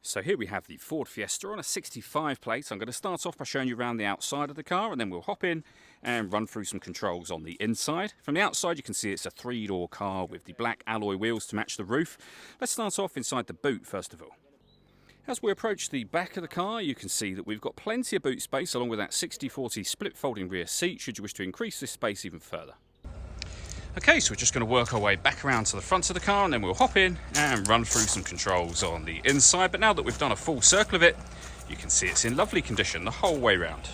So here we have the Ford Fiesta on a 65 plate. I'm going to start off by showing you around the outside of the car, and then we'll hop in and run through some controls on the inside. From the outside you can see it's a 3-door car with the black alloy wheels to match the roof. Let's start off inside the boot first of all. As we approach the back of the car, you can see that we've got plenty of boot space along with that 60/40 split folding rear seat should you wish to increase this space even further. Okay, so we're just going to work our way back around to the front of the car, and then we'll hop in and run through some controls on the inside. But now that we've done a full circle of it, you can see it's in lovely condition the whole way round.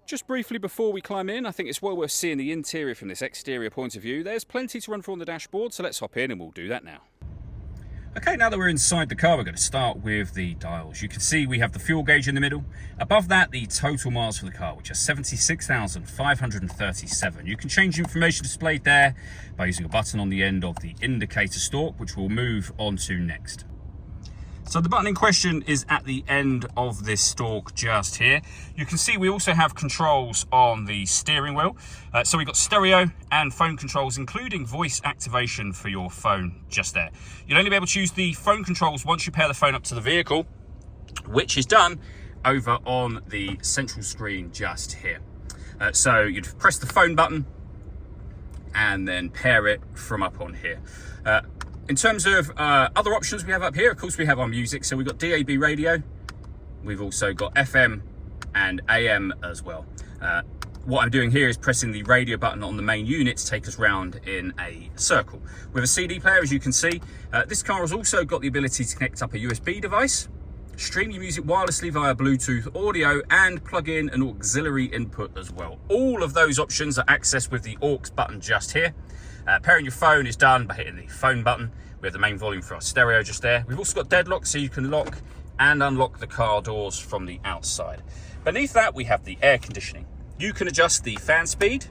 Just briefly before we climb in, I think it's well worth seeing the interior from this exterior point of view. There's plenty to run through on the dashboard, so let's hop in and we'll do that now. Okay, now that we're inside the car, we're going to start with the dials. You can see we have the fuel gauge in the middle. Above that, the total miles for the car, which are 76,537. You can change the information displayed there by using a button on the end of the indicator stalk, which we'll move on to next. So the button in question is at the end of this stalk just here. You can see we also have controls on the steering wheel. So we've got stereo and phone controls, including voice activation for your phone just there. You'll only be able to use the phone controls once you pair the phone up to the vehicle, which is done over on the central screen just here. So you'd press the phone button and then pair it from up on here. In terms of other options we have up here, of course we have our music. So we've got DAB radio, we've also got FM and AM as well. What I'm doing here is pressing the radio button on the main unit to take us round in a circle. With a CD player, as you can see, this car has also got the ability to connect up a USB device, stream your music wirelessly via Bluetooth audio, and plug in an auxiliary input as well. All of those options are accessed with the aux button just here. Pairing your phone is done by hitting the phone button. We have the main volume for our stereo just there. We've also got deadlock, so you can lock and unlock the car doors from the outside. Beneath that, we have the air conditioning. You can adjust the fan speed,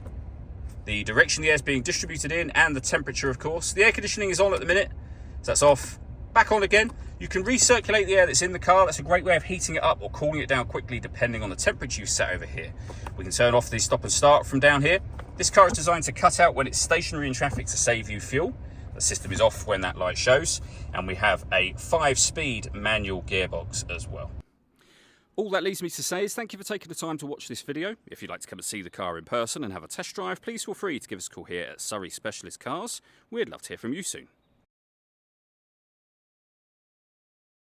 the direction the air is being distributed in, and the temperature, of course. The air conditioning is on at the minute, so that's off. Back on again. You can recirculate the air that's in the car. That's a great way of heating it up or cooling it down quickly depending on the temperature you set over here. We can turn off the stop and start from down here. This car is designed to cut out when it's stationary in traffic to save you fuel. The system is off when that light shows, and we have a 5-speed manual gearbox as well. All that leaves me to say is thank you for taking the time to watch this video. If you'd like to come and see the car in person and have a test drive, please feel free to give us a call here at Surrey Specialist Cars. We'd love to hear from you soon.